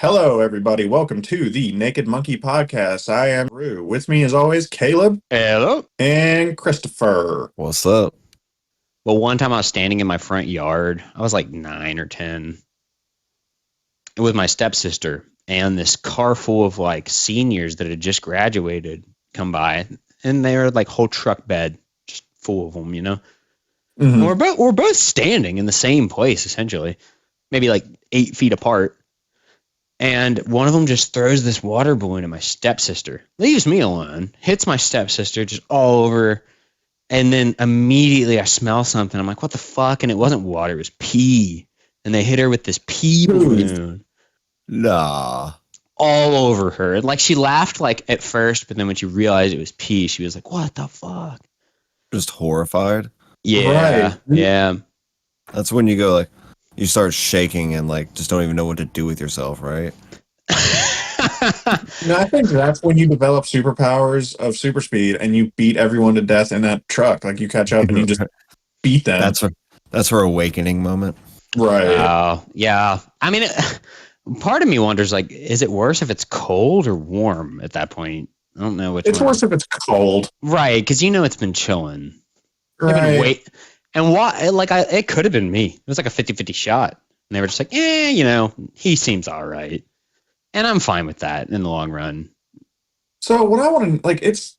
Hello, everybody. Welcome to the Naked Monkey Podcast. I am Rue. With me, as always, Caleb Hello. and Christopher. What's up? Well, one time I was standing in my front yard. I was like 9 or 10 with my stepsister, and this car full of like seniors that had just graduated come by, and they were like whole truck bed just full of them, you know. And we're both standing in the same place essentially, maybe like 8 feet apart. And one of them just throws this water balloon at my stepsister, leaves me alone, hits my stepsister just all over. And then immediately I smell something. I'm like, what the fuck? And it wasn't water, it was pee. And they hit her with this pee balloon. Nah. All over her. Like she laughed like at first, but then when she realized it was pee, she was like, what the fuck? Just horrified. Yeah. Right. Yeah. That's when you go like, you start shaking and like just don't even know what to do with yourself, right? I think that's when you develop superpowers of super speed and you beat everyone to death in that truck. Like you catch up and you just beat them. That's her awakening moment. Right. Yeah. I mean, part of me wonders, like, is it worse if it's cold or warm at that point? I don't know which It's one. worse if it's cold. Right, because you know it's been chilling. Right. And why? Like, it could have been me. It was like a 50-50 shot. And they were just like, he seems all right. And I'm fine with that in the long run. So what I want to, like, it's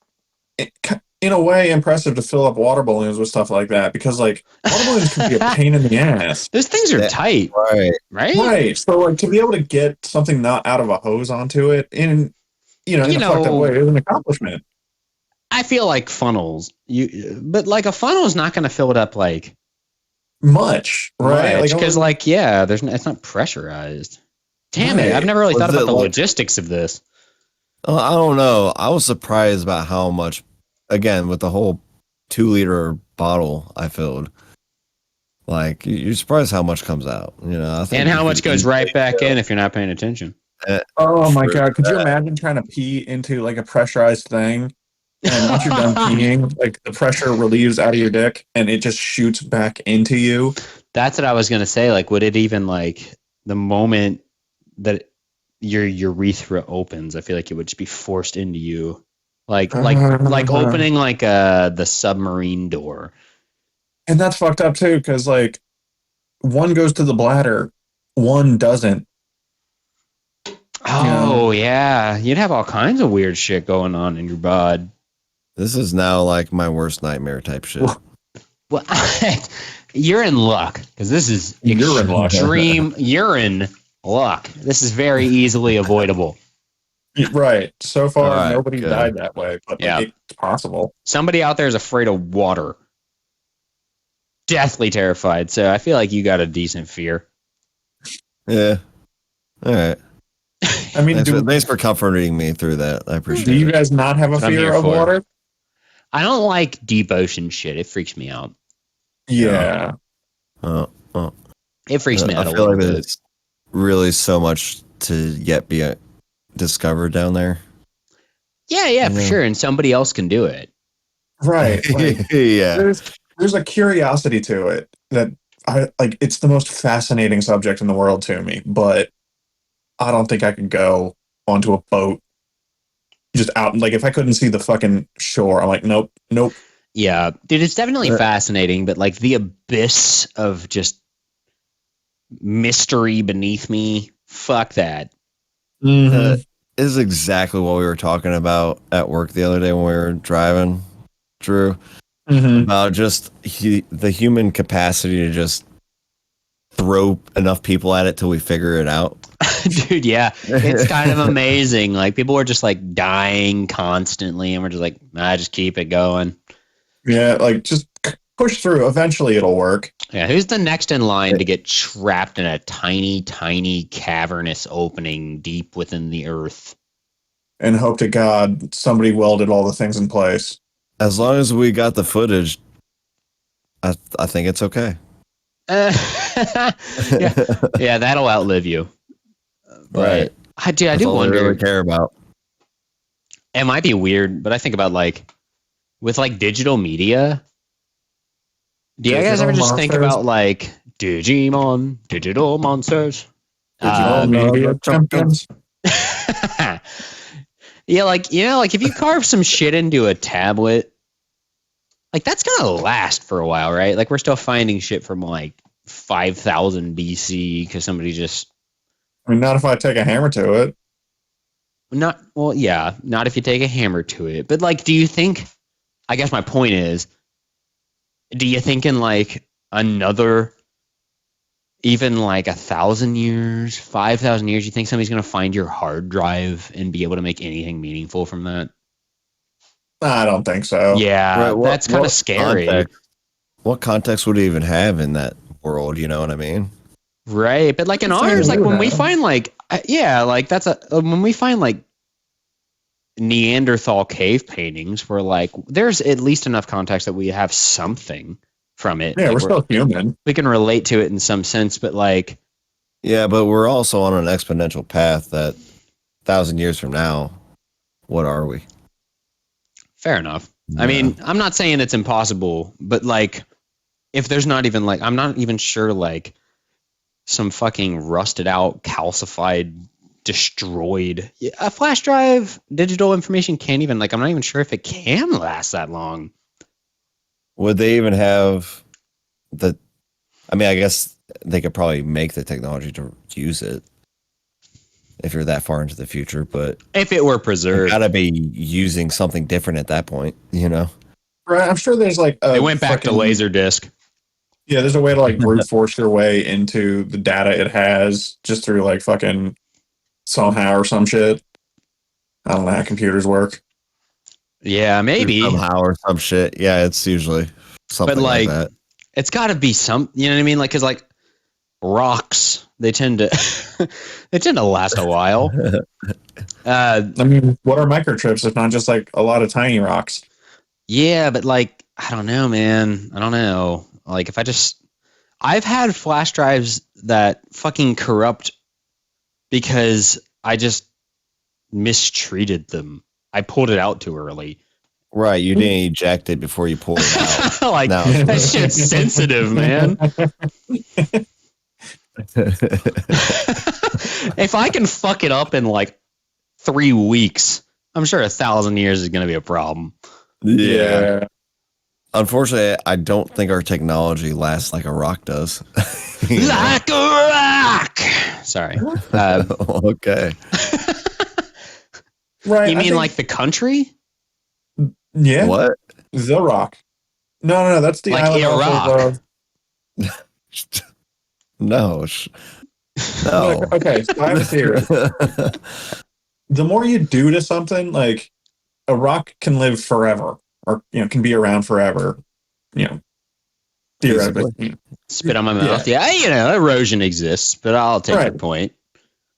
in a way impressive to fill up water balloons with stuff like that because, like, water balloons can be a pain in the ass. Those things are tight. Right? Right. So, like, to be able to get something not out of a hose onto it in a fucked up way is an accomplishment. I feel like funnels, but like a funnel is not going to fill it up like much, right? Because it's not pressurized. Damn it! I've never really thought about the logistics of this. I don't know. I was surprised about how much, again, with the whole 2-liter bottle I filled. Like you're surprised how much comes out, I think, and how much goes right back in if you're not paying attention. Oh my god! Could you imagine trying to pee into like a pressurized thing? And once you're done peeing, like the pressure relieves out of your dick and it just shoots back into you. That's what I was going to say. Like, would it even like the moment that your urethra opens, I feel like it would just be forced into you. Like opening like the submarine door. And that's fucked up too, because like one goes to the bladder, one doesn't. Oh yeah. You'd have all kinds of weird shit going on in your bod. This is now like my worst nightmare type shit. Well, you're in luck because this is extreme urine luck. This is very easily avoidable. Right. So far, nobody died that way, but it's possible. Somebody out there is afraid of water. Deathly terrified. So I feel like you got a decent fear. Yeah. All right. I mean, thanks for comforting me through that. I appreciate it. Do you guys not have a fear of water? I don't like deep ocean shit. It freaks me out. Yeah. It freaks me out a feel little like bit. There's really so much to yet be discovered down there. Yeah, for sure. And somebody else can do it. Right. Like, yeah. There's a curiosity to it that I like. It's the most fascinating subject in the world to me, but I don't think I could go onto a boat just out. Like if I couldn't see the fucking shore, I'm like, nope. Yeah, dude, it's definitely fascinating, but like the abyss of just mystery beneath me, fuck that. Is exactly what we were talking about at work the other day when we were driving, Drew. About just the human capacity to just throw enough people at it till we figure it out. Dude, yeah, it's kind of amazing. Like people are just like dying constantly, and we're just like, just keep it going. Yeah, like just push through. Eventually, it'll work. Yeah, who's the next in line to get trapped in a tiny, tiny cavernous opening deep within the earth? And hope to God somebody welded all the things in place. As long as we got the footage, I think it's okay. Yeah, that'll outlive you. But I do wonder. I really care about. It might be weird, but I think about like with like digital media. Do you guys ever just think about like Digimon, digital monsters? Did you World know media the champions? Yeah, like like if you carve some shit into a tablet, like that's gonna last for a while, right? Like we're still finding shit from like 5,000 BC because somebody just I mean, not if I take a hammer to it. not well, yeah, not if you take a hammer to it. But like, do you think? I guess my point is, do you think in like another, even like 1,000 years, 5,000 years, you think somebody's gonna find your hard drive and be able to make anything meaningful from that? I don't think so. Yeah, Right. that's kind of scary. What context would it even have in that world? You know what I mean? Right, but like in The same ours, as like you when we have. find like yeah, like that's a when we find like Neanderthal cave paintings, where like there's at least enough context that we have something from it. Yeah, Like we're still human. we can relate to it in some sense, but like Yeah, but we're also on an exponential path that 1,000 years from now, what are we? fair enough. I Yeah. mean, I'm not saying it's impossible, but like if there's not even like I'm not even sure like some fucking rusted out, calcified, destroyed. A flash drive, digital information can't even like. I'm not even sure if it can last that long. Would they even have the? I mean, I guess they could probably make the technology to use it if you're that far into the future, but If it were you preserved, gotta be using something different at that point, you know? Right? I'm sure there's like they a went back to fucking Laserdisc. yeah. There's a way to like brute force your way into the data it has just through like fucking somehow or some shit. I don't know how computers work. Yeah, maybe, Somehow or some shit. Yeah, it's usually but something like like that. it's got to be some. You know what I mean? Like, cause like rocks, they tend to they tend to last a while. I mean, what are microchips if not just like a lot of tiny rocks? Yeah, but like I don't know, man. I don't know. Like if I just I've had flash drives that fucking corrupt because I just mistreated them. I pulled it out too early. Right, you didn't eject it before you pulled it out. Like No. that shit's sensitive, man. If I can fuck it up in like 3 weeks, I'm sure 1,000 years is gonna be a problem. Yeah. Yeah. Unfortunately, I don't think our technology lasts like a rock does. You know? Like a rock. Sorry. Okay. Right. You I mean think, like the country? yeah, What? the rock. No, that's the Like island off Iraq. of. No. No. Okay, so I have a theory. The more you do to something, like a rock can live forever, or can be around forever. You know, theoretically. Feasibly. Spit on my Yeah. mouth. Yeah, erosion exists, but I'll take your Right. point.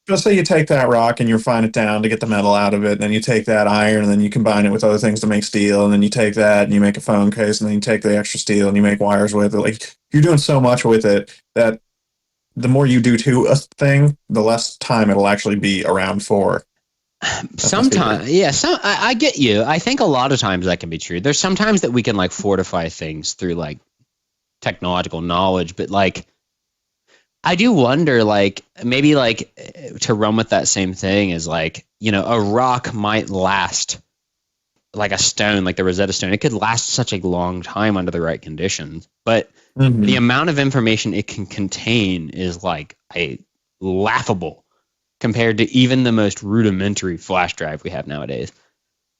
Let's say you take that rock and you refine it down to get the metal out of it, and then you take that iron and then you combine it with other things to make steel, and then you take that and you make a phone case, and then you take the extra steel and you make wires with it. Like you're doing so much with it that the more you do to a thing, the less time it'll actually be around for. Sometimes, yeah. I get you. I think a lot of times that can be true. There's sometimes that we can like fortify things through like technological knowledge, but like I do wonder, like maybe like to run with that same thing is like a rock might last like a stone, like the Rosetta Stone. It could last such a long time under the right conditions, but Mhm. the amount of information it can contain is like a laughable compared to even the most rudimentary flash drive we have nowadays.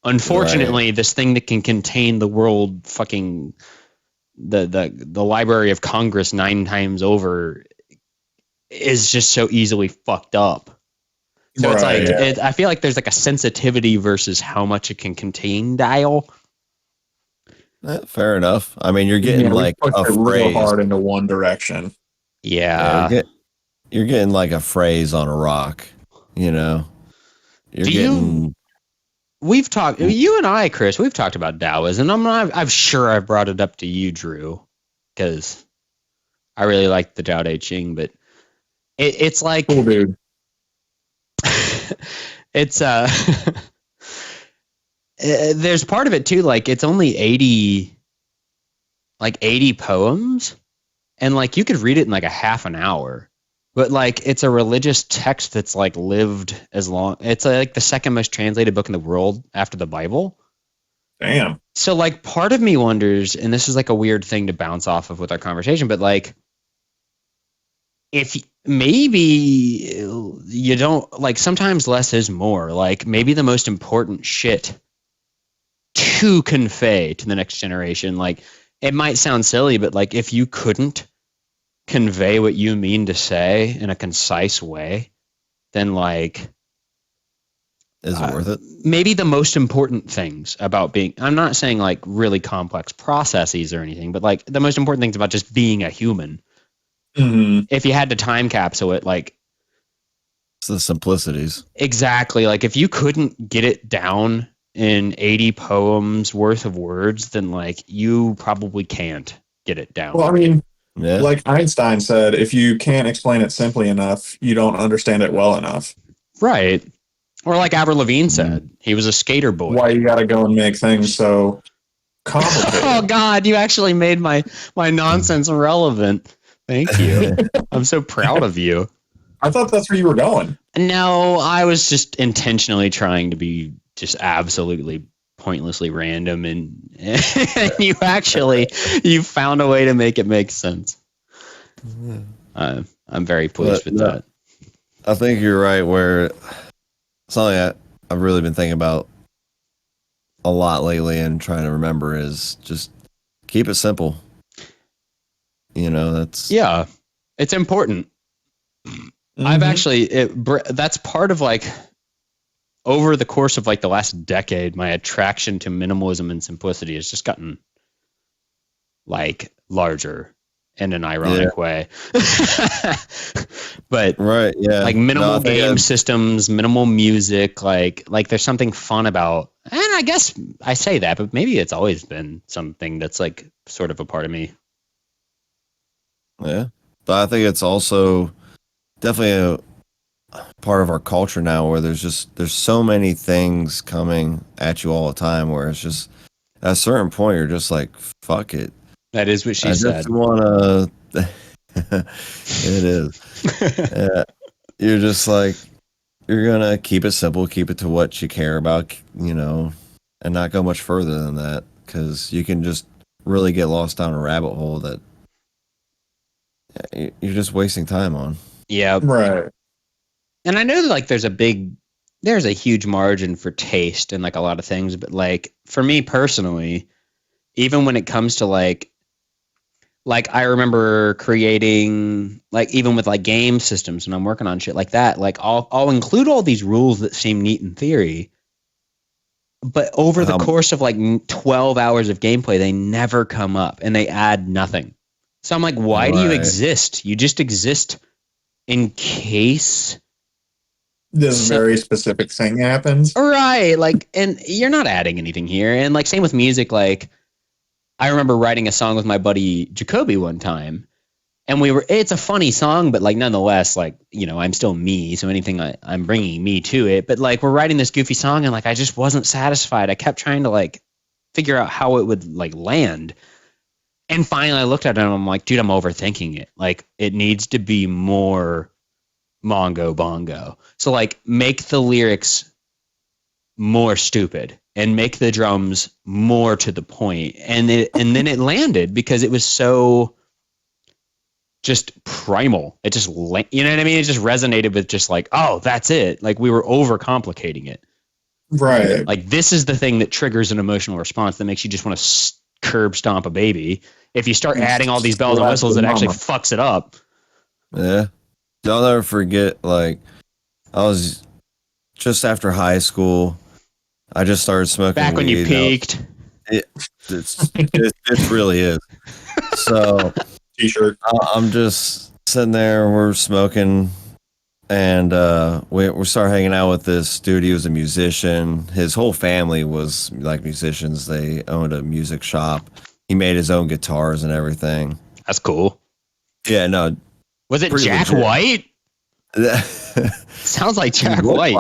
Unfortunately, this thing that can contain the world fucking the Library of Congress 9 times over is just so easily fucked up. So it's like Right. I feel like there's like a sensitivity versus how much it can contain dial. Fair enough. I mean, you're getting We like pushed a it real phrase. hard into one direction. Yeah. You're getting like a phrase on a rock. You know. You're Do getting. you? We've talked. You and I, Chris. We've talked about Taoism. I'm sure I've brought it up to you, Drew, because I really like the Tao Te Ching. But it's like Cool, dude. it's there's part of it too. Like it's only 80 poems, and like you could read it in like a half an hour. But like it's a religious text that's like lived as long. It's like the second most translated book in the world after the Bible. Damn. So like part of me wonders, and this is like a weird thing to bounce off of with our conversation, but like if maybe you don't like sometimes less is more. Like maybe the most important shit to convey to the next generation, like it might sound silly, but like if you couldn't convey what you mean to say in a concise way, then like Is it worth it? maybe the most important things about being, I'm not saying like really complex processes or anything, but like the most important things about just being a human. Mm-hmm. If you had to time capsule it, like It's the simplicities. exactly, like if you couldn't get it down in 80 poems worth of words, then like you probably can't get it down. Well, I mean, Yeah. like Einstein said, if you can't explain it simply enough, you don't understand it well enough. Right. Or like Avril Lavigne said, he was a skater boy. Why you got to go and make things so complicated? Oh God, you actually made my nonsense relevant. Thank you. I'm so proud of you. I thought that's where you were going. No, I was just intentionally trying to be just absolutely pointlessly random, and you actually you found a way to make it make sense. I'm very pleased with that. I think you're right. Where something I've really been thinking about a lot lately and trying to remember is just keep it simple. You know, that's Yeah, it's important. I've actually that's part of like over the course of like the last decade, my attraction to minimalism and simplicity has just gotten like larger in an ironic way. But right, yeah. like minimal game systems, minimal music, like there's something fun about, and I guess I say that, but maybe it's always been something that's like sort of a part of me. Yeah. But I think it's also definitely a part of our culture now where there's so many things coming at you all the time where it's just at a certain point you're just like, fuck it. That is what she said. I just want to it is. You're just like, you're going to keep it simple, keep it to what you care about, you know, and not go much further than that because you can just really get lost down a rabbit hole that you're just wasting time on. Yeah. Right. And I know that like there's a huge margin for taste in like a lot of things, but like for me personally, even when it comes to like I remember creating like even with like game systems when I'm working on shit like that, like I'll include all these rules that seem neat in theory, but over the course of like 12 hours of gameplay, they never come up and they add nothing. So I'm like, why do you exist? You just exist in case this very specific thing happens. Right. Like, and you're not adding anything here. And like, same with music. Like, I remember writing a song with my buddy Jacoby one time, and it's a funny song, but like, nonetheless, like, you know, I'm still me. So anything I'm bringing me to it. But like, we're writing this goofy song, and like, I just wasn't satisfied. I kept trying to like figure out how it would like land. And finally, I looked at it and I'm like, dude, I'm overthinking it. Like, it needs to be more Mongo Bongo. So like make the lyrics more stupid and make the drums more to the point. And then it landed because it was so just primal. It just, you know what I mean? It just resonated with just like, oh, that's it. Like we were overcomplicating it. Right. Like this is the thing that triggers an emotional response that makes you just want to curb stomp a baby. If you start adding all these bells and whistles, it actually fucks it up. Yeah. I'll never forget, like, I was just after high school. I just started smoking back when weed. You peaked. It really is. So, T-shirt. I'm just sitting there. We're smoking, and we started hanging out with this dude. He was a musician. His whole family was like musicians. They owned a music shop. He made his own guitars and everything. That's cool. Yeah, no. Was it Jack White? Sounds like Jack White.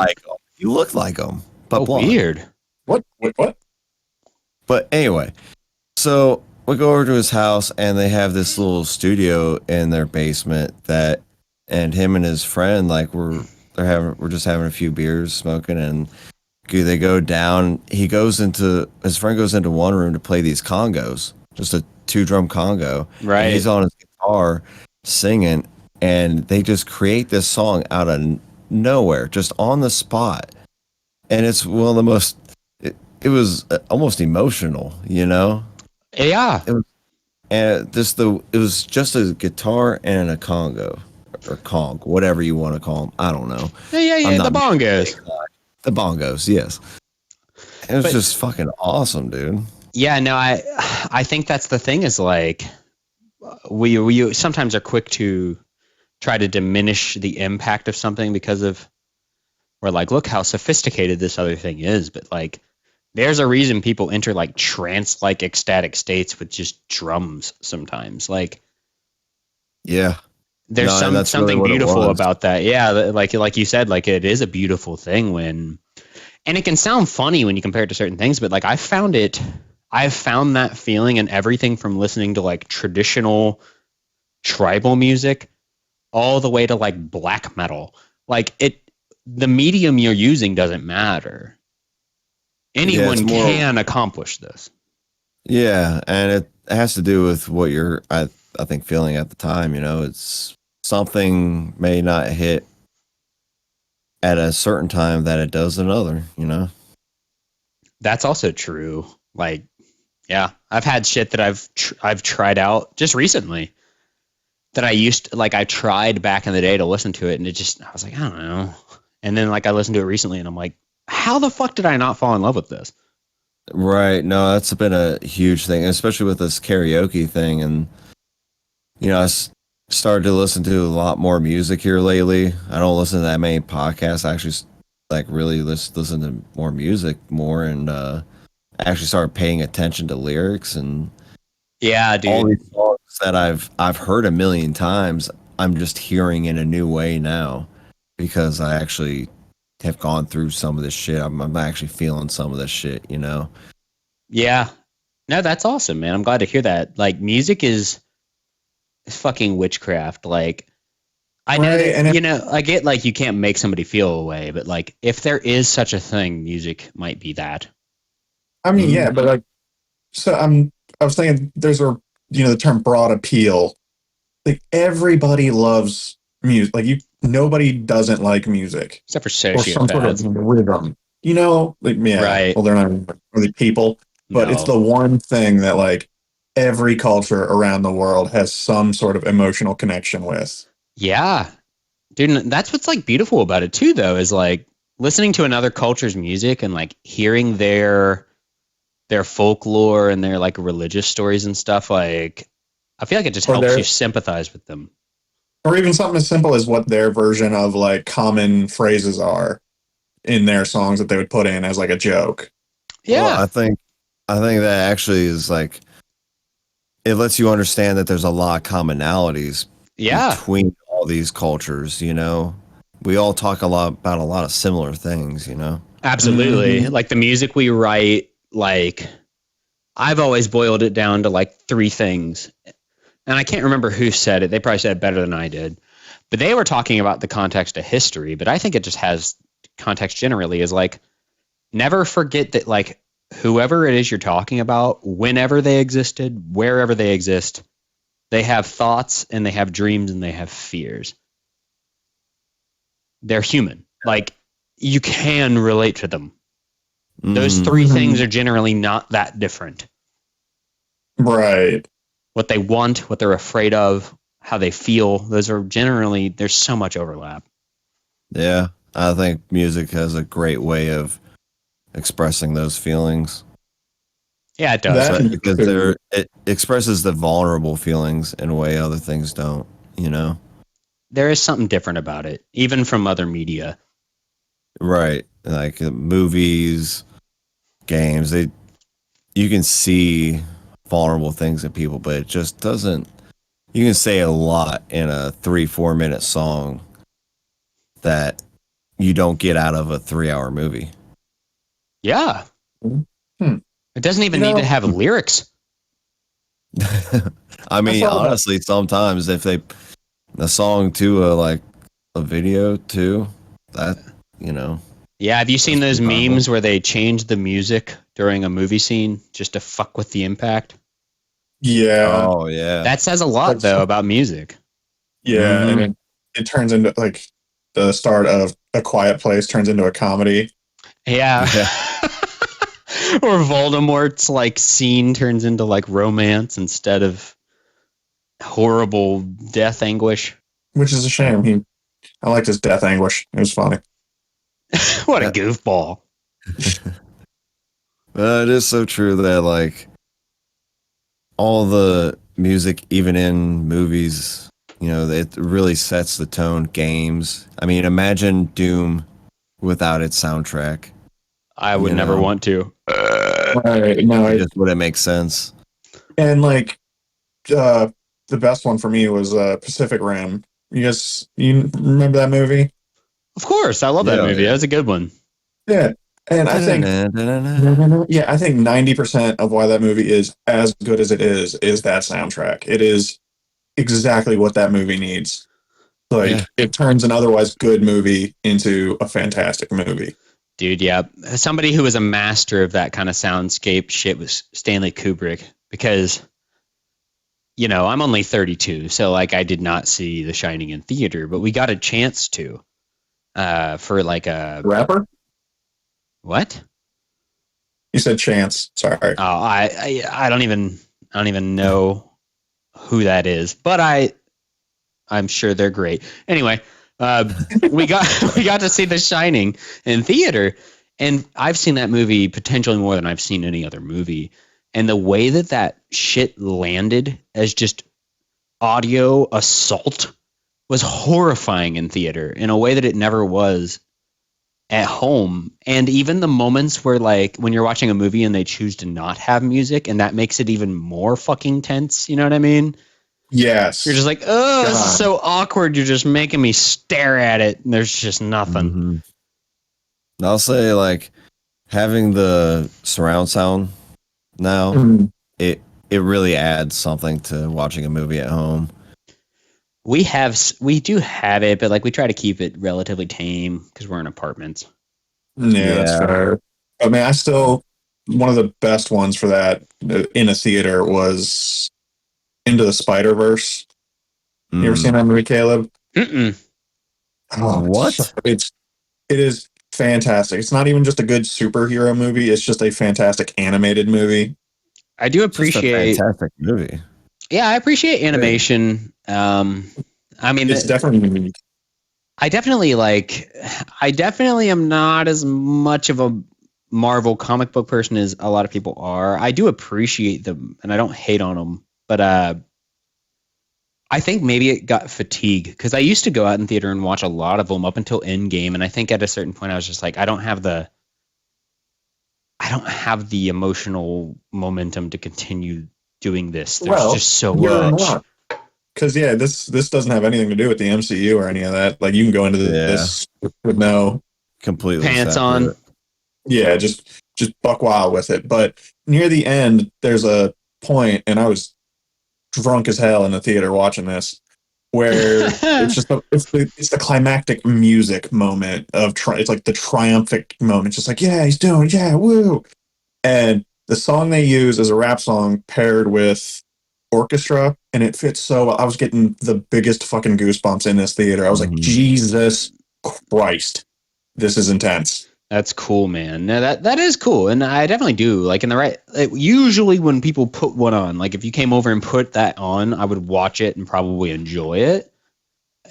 You look like him, but weird. What? But anyway, so we go over to his house, and they have this little studio in their basement that and him and his friend, like we're just having a few beers, smoking, and they go down. His friend goes into one room to play these congos, just a 2-drum congo. Right. And he's on his guitar singing, and they just create this song out of nowhere, just on the spot. And it's one of the most. It was almost emotional, you know. Yeah. It was just a guitar and a congo or Kong, whatever you want to call them. I don't know. Yeah. The bongos. The bongos, yes. It was just fucking awesome, dude. Yeah, no, I think that's the thing is like we sometimes are quick to try to diminish the impact of something because of we're like, look how sophisticated this other thing is, but like there's a reason people enter like trance like ecstatic states with just drums sometimes. Like yeah. There's something really beautiful about that. Yeah, like you said, like it is a beautiful thing when, and it can sound funny when you compare it to certain things, but like I've found that feeling in everything from listening to like traditional tribal music all the way to like black metal. Like the medium you're using doesn't matter. Anyone can accomplish this. Yeah, and it has to do with what you're I think feeling at the time, you know. It's something may not hit at a certain time that it does another, you know. That's also true. Like, yeah, I've had shit that I've tried out just recently that I tried back in the day to listen to it, and I was like, I don't know. And then like I listened to it recently, and I'm like, how the fuck did I not fall in love with this? Right. No, that's been a huge thing, especially with this karaoke thing. And, you know, started to listen to a lot more music here lately. I don't listen to that many podcasts. I actually like really listen to more music more, and actually started paying attention to lyrics and yeah, dude. All these songs that I've heard a million times, I'm just hearing in a new way now because I actually have gone through some of this shit. I'm actually feeling some of this shit, you know. Yeah. No, that's awesome, man. I'm glad to hear that. Like music is fucking witchcraft. Like I know that, I get like you can't make somebody feel a way, but like if there is such a thing, music might be that. I mean, yeah, but like, so I was thinking there's the term broad appeal. Like everybody loves music. Like nobody doesn't like music. Except for sociopaths. Or some sort of rhythm. You know, like, yeah, right. Well, they're not really people, but it's the one thing that like every culture around the world has some sort of emotional connection with. Yeah. Dude, that's what's like beautiful about it too, though, is like listening to another culture's music and like hearing their folklore and their like religious stories and stuff. Like, I feel like it just helps you sympathize with them. Or even something as simple as what their version of like common phrases are in their songs that they would put in as like a joke. Yeah. Well, I think that actually is like, it lets you understand that there's a lot of commonalities between all these cultures, you know. We all talk about a lot of similar things, you know. Absolutely. Mm-hmm. Like the music we write, like I've always boiled it down to like 3 things. And I can't remember who said it. They probably said it better than I did. But they were talking about the context of history, but I think it just has context generally is like never forget that like whoever it is you're talking about, whenever they existed, wherever they exist, they have thoughts and they have dreams and they have fears. They're human. Like you can relate to them. Those 3 things are generally not that different. Right. What they want, what they're afraid of, how they feel, those are generally, there's so much overlap. Yeah. I think music has a great way of expressing those feelings. Yeah, it does. Because it expresses the vulnerable feelings in a way other things don't, you know? There is something different about it, even from other media. Right. Like movies, games, you can see vulnerable things in people, but it just doesn't. You can say a lot in a 3-4 minute song that you don't get out of a 3-hour movie. Yeah. It doesn't even need to have lyrics. I mean, honestly, sometimes if they the song to a video too. That you know. Yeah, have you seen That's those pretty powerful. memes where they change the music during a movie scene just to fuck with the impact? Yeah, Oh yeah. That says a lot, that's though, about music. yeah, and Mm-hmm. it turns into like the start of A Quiet Place turns into a comedy. Yeah. Yeah. Or Voldemort's like scene turns into like romance instead of horrible death anguish. Which is a shame. I liked his death anguish. It was funny. What a Yeah. goofball. But it is so true that like all the music, even in movies, it really sets the tone. Games. I mean, imagine Doom without its soundtrack. I would You never know, want to. Right. No, it just wouldn't make sense. and like the best one for me was Pacific Rim. You remember that movie? Of course, I love that Yeah, movie. yeah. That was a good one. Yeah. And I think Da-da-da-da-da. yeah, I think 90% of why that movie is as good as it is that soundtrack. It is exactly what that movie needs. Yeah. Like it turns an otherwise good movie into a fantastic movie. Dude, yeah. Somebody who was a master of that kind of soundscape shit was Stanley Kubrick because, I'm only 32, so like I did not see The Shining in theater, but we got a chance to for like a Rapper? what? You said Chance. Sorry. Oh, I don't even know who that is, but I'm sure they're great. Anyway, we got we got to see The Shining in theater, and I've seen that movie potentially more than I've seen any other movie. And the way that shit landed as just audio assault was horrifying in theater in a way that it never was at home. And even the moments where like when you're watching a movie and they choose to not have music and that makes it even more fucking tense, you know what I mean? Yes. You're just like, oh, this is God. so awkward. You're just making me stare at it. And there's just nothing. Mm-hmm. I'll say like having the surround sound now, Mhm. it really adds something to watching a movie at home. We do have it, but like we try to keep it relatively tame because we're in apartments. Yeah, that's fair. But man, one of the best ones for that in a theater was Into the Spider-Verse. You ever seen that movie, Caleb? Mm-mm. Oh, What? it is fantastic. It's not even just a good superhero movie. It's just a fantastic animated movie. I do It's just a appreciate. fantastic movie. Yeah, I appreciate animation. I mean, It's definitely unique. I definitely am not as much of a Marvel comic book person as a lot of people are. I do appreciate them and I don't hate on them, but I think maybe it got fatigue because I used to go out in theater and watch a lot of them up until Endgame, and I think at a certain point I was just like, I don't have the emotional momentum to continue doing this. There's just so much. Because yeah, this doesn't have anything to do with the MCU or any of that. Like you can go into this with no completely pants separate. on. Yeah, just buck wild with it. But near the end, there's a point, and I was drunk as hell in the theater watching this, where it's the climactic music moment of it's like the triumphant moment. It's just like yeah, he's doing woo, and the song they use is a rap song paired with orchestra, and it fits so well. I was getting the biggest fucking goosebumps in this theater. I was like, Jesus Christ, this is intense. That's cool, man. No, that is cool, and I definitely do like in the right. Usually, when people put one on, like if you came over and put that on, I would watch it and probably enjoy it.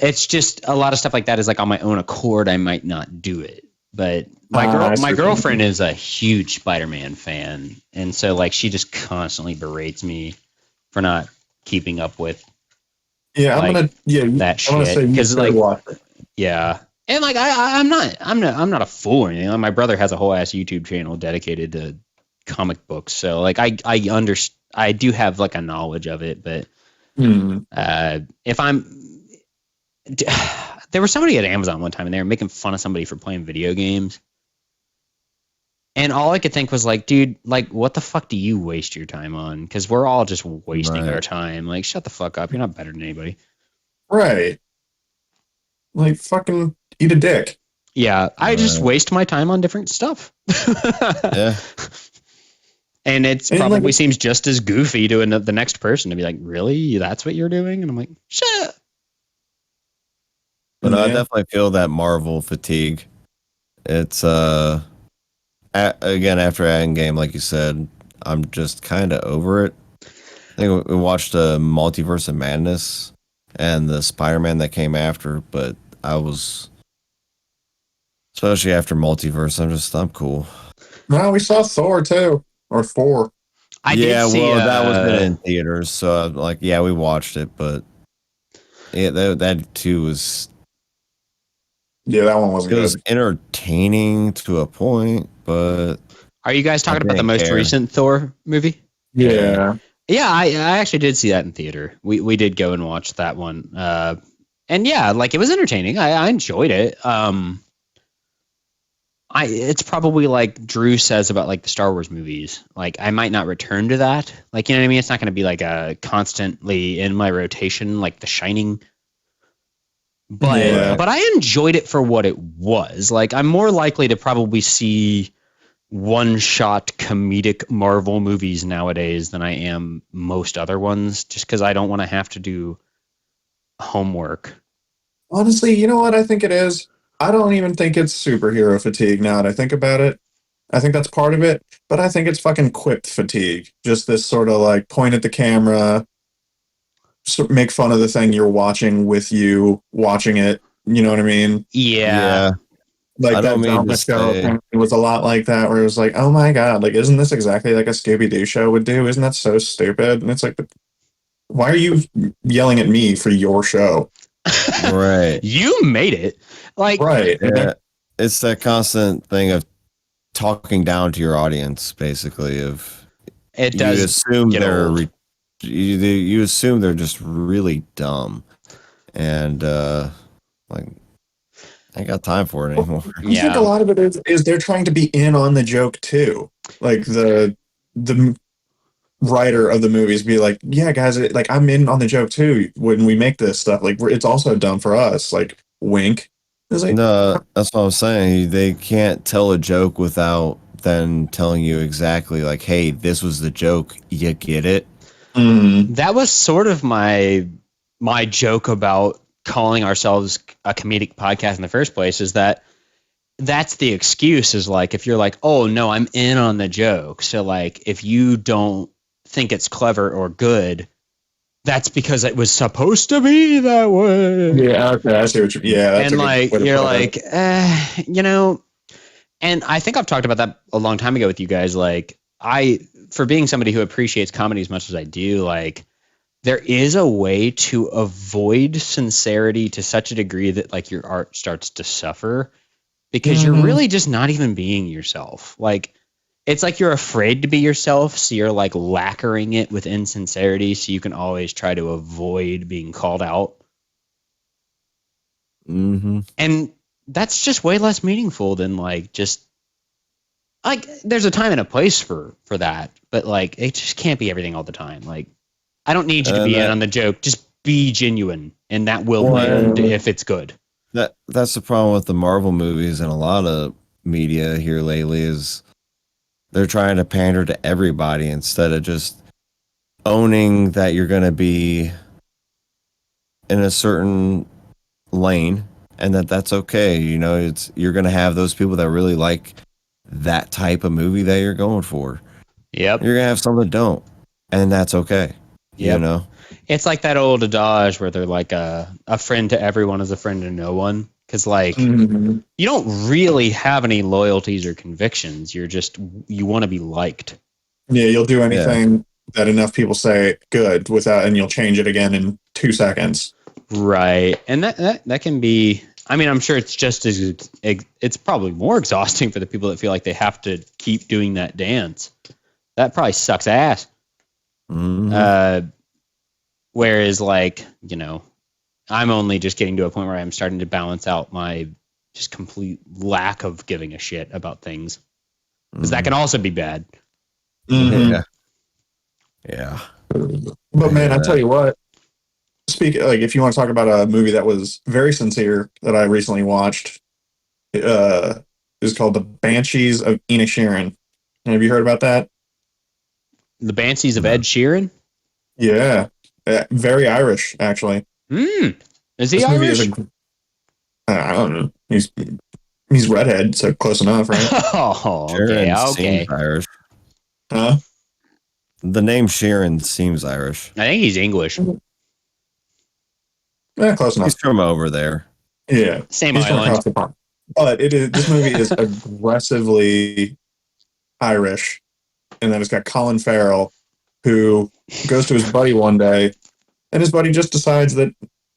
It's just a lot of stuff like that is like on my own accord. I might not do it, but my girlfriend is a huge Spider-Man fan, and so like she just constantly berates me for not keeping up with. Yeah, like, that shit because like yeah. And like I'm not a fool or anything. Like, my brother has a whole ass YouTube channel dedicated to comic books, so like I do have like a knowledge of it. But if there was somebody at Amazon one time and they were making fun of somebody for playing video games, and all I could think was like, dude, like what the fuck do you waste your time on? Because we're all just wasting our time. Like shut the fuck up. You're not better than anybody. Right. Like, fucking eat a dick. Yeah, I just waste my time on different stuff. Yeah. And it's And like, probably seems just as goofy to the next person to be like, really? That's what you're doing? And I'm like, shit. But I yeah. definitely feel that Marvel fatigue. It's again after Endgame, like you said, I'm just kind of over it. I think we watched Multiverse of Madness and the Spider-Man that came after, but I was especially after Multiverse. I'm cool. No, we saw Thor too, or 4. I did Yeah, see well, that wasn't in theaters, so I'm like, yeah, we watched it, but yeah, that too was Yeah, that one wasn't it was good. entertaining to a point, but Are you guys I talking about the didn't most care. recent Thor movie? Yeah. Yeah. Yeah, I actually did see that in theater. We did go and watch that one. And yeah, like it was entertaining. I enjoyed it. It's probably like Drew says about like the Star Wars movies. Like I might not return to that. Like you know what I mean? It's not going to be like a constantly in my rotation like The Shining. But Yeah. Right. but I enjoyed it for what it was. Like I'm more likely to probably see one-shot comedic Marvel movies nowadays than I am most other ones, just because I don't want to have to do homework. Honestly, you know what I think it is? I don't even think it's superhero fatigue now that I think about it. I think that's part of it, but I think it's fucking quip fatigue. Just this sort of like point at the camera, make fun of the thing you're watching with you watching it. You know what I mean? Yeah, Yeah. Like I don't that mean to drama show say thing was a lot like that, where it was like, oh my god, like isn't this exactly like a Scooby Doo show would do? Isn't that so stupid? And it's like, why are you yelling at me for your show? right. you made it. Like Right. Yeah. It's that constant thing of talking down to your audience, basically, of it you does assume get old. you assume they're just really dumb. And like I ain't got time for it anymore. I think a Yeah, lot of it is they're trying to be in on the joke too. Like the writer of the movies be like, yeah, guys, like I'm in on the joke too when we make this stuff. Like it's also done for us. Like wink. It's like, No, that's what I'm saying. They can't tell a joke without then telling you exactly like, hey, this was the joke. You get it? mm, that was sort of my joke about calling ourselves a comedic podcast in the first place. Is that that's the excuse? Is like if you're like, oh no, I'm in on the joke. So like if you don't think it's clever or good, that's because it was supposed to be that way. yeah, okay, I see what you. Yeah, that's And a good like way to you're put it. like, you know, and I think I've talked about that a long time ago with you guys. Like for being somebody who appreciates comedy as much as I do, like there is a way to avoid sincerity to such a degree that like your art starts to suffer because you're Hmm. really just not even being yourself. Like it's like you're afraid to be yourself, so you're like lacquering it with insincerity so you can always try to avoid being called out. Mm-hmm. And that's just way less meaningful than like just like there's a time and a place for that, but like it just can't be everything all the time. Like I don't need you to And be in on the joke. Just be genuine and that will land well, if it's good. that's the problem with the Marvel movies and a lot of media here lately is they're trying to pander to everybody instead of just owning that you're going to be in a certain lane and that's okay. You know, it's you're going to have those people that really like that type of movie that you're going for. Yep. You're going to have some that don't, and that's okay. You Yep. know. It's like that old adage where they're like a friend to everyone is a friend to no one. Because like Hmm. you don't really have any loyalties or convictions. You want to be liked. Yeah, you'll do Yeah. anything that enough people say good without, and you'll change it again in 2 seconds. Right. And that can be I mean, I'm sure it's just as it's probably more exhausting for the people that feel like they have to keep doing that dance. That probably sucks ass. Mm-hmm. Uh whereas like, you know, I'm only just getting to a point where I'm starting to balance out my just complete lack of giving a shit about things. Because that can also be bad. Hmm. Yeah. Yeah. I But man, hear I tell that. you what, if you want to talk about a movie that was very sincere that I recently watched, it is called The Banshees of Inisherin. Have you heard about that? The Banshees of Ed No. Sheeran. Yeah, very Irish actually. Is he This movie Irish? is I don't know. He's redhead, so close enough, right? Oh, okay, Sharon seems okay. Irish. Huh? The name Sharon seems Irish. I think he's English. Close enough. He's from over there. Yeah, Same he's from island. across the pond. But it is. This movie is aggressively Irish, and then it's got Colin Farrell, who goes to his buddy one day, and his buddy just decides that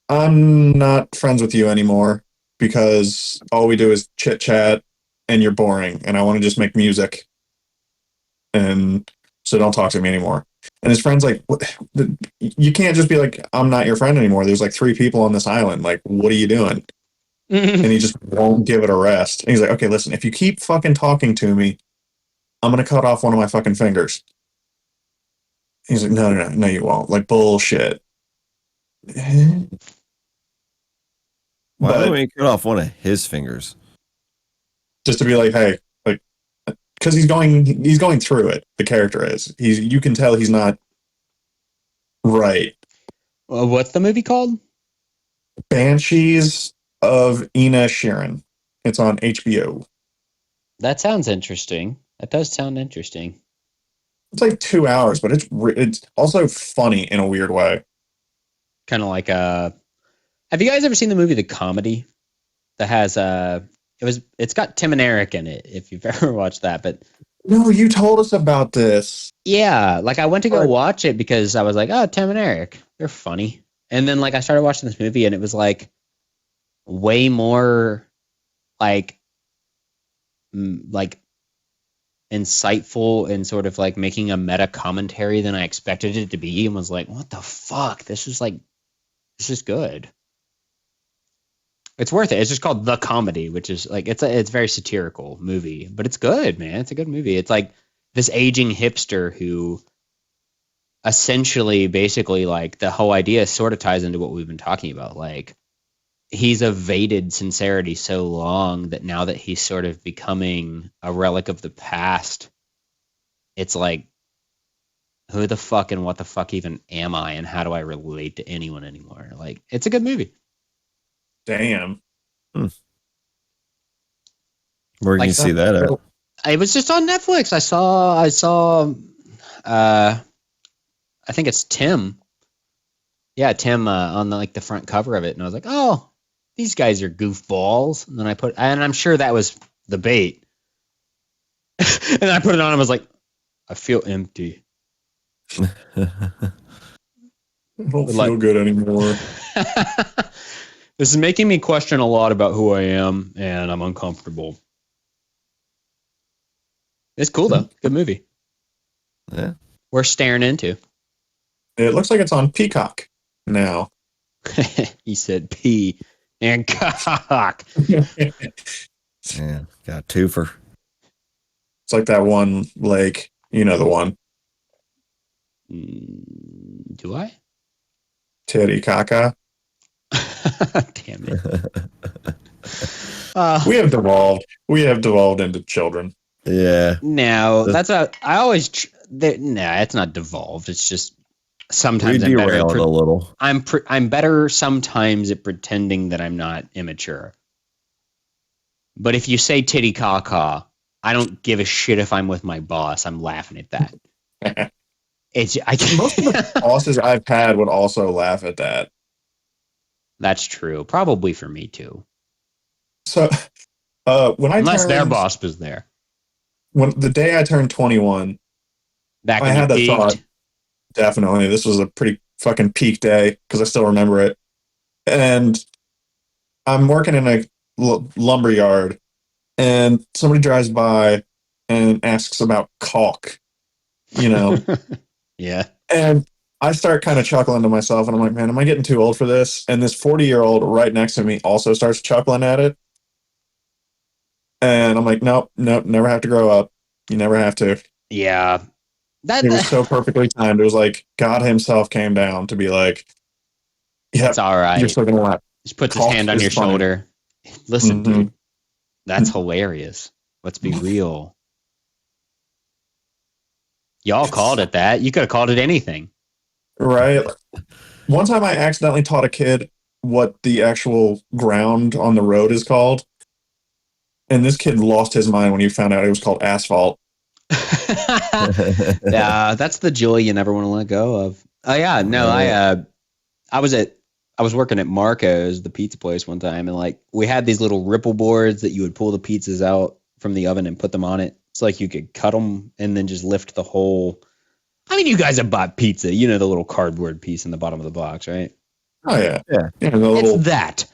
I'm not friends with you anymore because all we do is chit chat, and you're boring, and I want to just make music, and so don't talk to me anymore. And his friend's like, what? You can't just be like, I'm not your friend anymore. There's like three people on this island. Like, what are you doing? And he just won't give it a rest. And he's like, okay, listen, if you keep fucking talking to me, I'm gonna cut off one of my fucking fingers. He's like, no, you won't. Like bullshit. Why But don't we cut off one of his fingers? just to be like, hey, like, because he's going through it. The character is. You can tell he's not right. What's the movie called? Banshees of Inisherin. It's on HBO. That sounds interesting. That does sound interesting. It's like 2 hours, but it's also funny in a weird way. Kind of like have you guys ever seen the movie The Comedy? That has it's got Tim and Eric in it, if you've ever watched that. But No, you told us about this. yeah, like I went to go watch it because I was like, oh, Tim and Eric, they're funny. And then like I started watching this movie and it was like way more like like insightful and sort of like making a meta commentary than I expected it to be, and was like, what the fuck? This is good. It's worth it. It's just called The Comedy, which is like it's a very satirical movie, but it's good, man. It's a good movie. It's like this aging hipster who essentially basically like the whole idea sort of ties into what we've been talking about. Like he's evaded sincerity so long that now that he's sort of becoming a relic of the past, it's like, who the fuck and what the fuck even am I, and how do I relate to anyone anymore? Like, it's a good movie. Damn. Where can Like, you see that at? It was just on Netflix. I saw I think it's Tim. Yeah, Tim on the front cover of it, and I was like, oh, these guys are goofballs. And then and I'm sure that was the bait. And then I put it on and was like, I feel empty. I don't feel good anymore. This is making me question a lot about who I am, and I'm uncomfortable. It's cool though. Good movie. Yeah. We're staring into. It looks like it's on Peacock now. He said pee and cock. Yeah, got a twofer. It's like that one lake. You know the one. Do I? Titicaca. Damn it. We have devolved into children. Yeah. No, that's I always. It's not devolved. It's just sometimes We I'm better. derailed a little. I'm better sometimes at pretending that I'm not immature. But if you say titty caca, I don't give a shit if I'm with my boss. I'm laughing at that. Most of the bosses I've had would also laugh at that. That's true. Probably for me too. So, Unless their boss was there. When the day I turned 21, Back I when had you that peaked. thought. Definitely, this was a pretty fucking peak day because I still remember it. And I'm working in a lumber yard, and somebody drives by and asks about caulk. You know. Yeah. And I start kind of chuckling to myself, and I'm like, man, am I getting too old for this? And this 40-year-old right next to me also starts chuckling at it. And I'm like, nope, never have to grow up. You never have to. Yeah. It was so perfectly timed. It was like God himself came down to be like, Yeah, It's all you're right. still gonna laugh. Just puts his Talk hand on is your funny. shoulder. Listen, Mhm. dude, that's hilarious. Let's be real. Y'all called it that. You could have called it anything. Right. One time I accidentally taught a kid what the actual ground on the road is called, and this kid lost his mind when he found out it was called asphalt. Yeah, that's the joy you never want to let go of. Oh yeah, no, I was working at Marco's, the pizza place, one time, and like we had these little ripple boards that you would pull the pizzas out from the oven and put them on it. It's like you could cut them and then just lift the whole. I mean, you guys have bought pizza, you know, the little cardboard piece in the bottom of the box, right? Oh yeah, Yeah. yeah. The It's little that.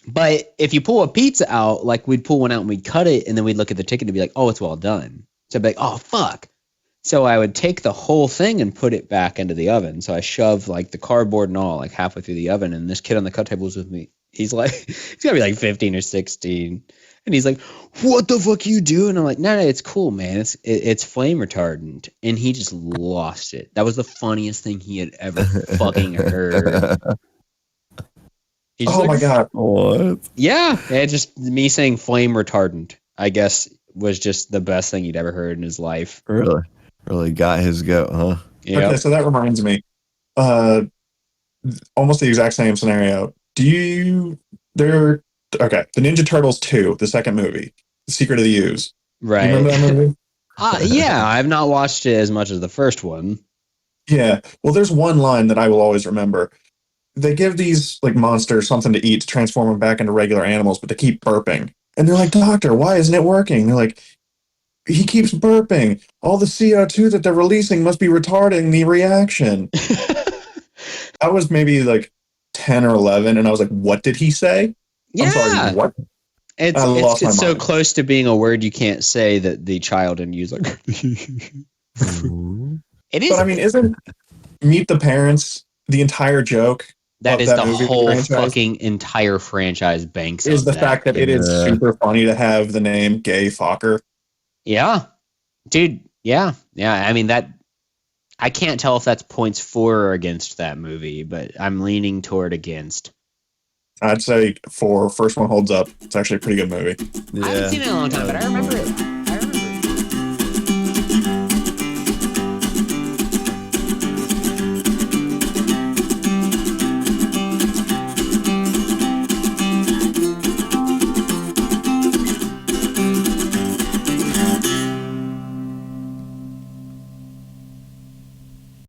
But if you pull a pizza out, like we'd pull one out and we'd cut it, and then we'd look at the ticket and be like, "Oh, it's well done." So I'd be like, "Oh, fuck." So I would take the whole thing and put it back into the oven. So I shoved like the cardboard and all like halfway through the oven. And this kid on the cut table was with me. He's like, he's gotta be like 15 or 16. And he's like, "What the fuck you doing?" And I'm like, "No, it's cool, man. It's flame retardant." And he just lost it. That was the funniest thing he had ever fucking heard. He's oh like, my god, What? yeah, and just me saying flame retardant, I guess, was just the best thing he'd ever heard in his life. Really got his goat, huh? Yeah. okay, so that reminds me, almost the exact same scenario. There? Okay, the Ninja Turtles 2, the second movie, The Secret of the Ooze. You remember Right. that movie? Yeah, I've not watched it as much as the first one. Yeah. Well, there's one line that I will always remember. They give these like monsters something to eat to transform them back into regular animals, but they keep burping. And they're like, "Doctor, why isn't it working?" They're like, "He keeps burping. All the CO2 that they're releasing must be retarding the reaction." I was maybe like 10 or 11, and I was like, "What did he say?" I'm sorry, Yeah. what? It's I it's lost my it's so mind. close to being a word you can't say that the child and use like it But is. I mean, isn't Meet the Parents the entire joke That of is that the movie whole franchise? fucking entire franchise banks Is on the that. fact that it is Yeah. super funny to have the name Gay Fokker. Yeah. Dude, yeah. Yeah. I mean that I can't tell if that's points for or against that movie, but I'm leaning toward against. I'd say for first one holds up. It's actually a pretty good movie. I haven't seen it in a long time, but I remember it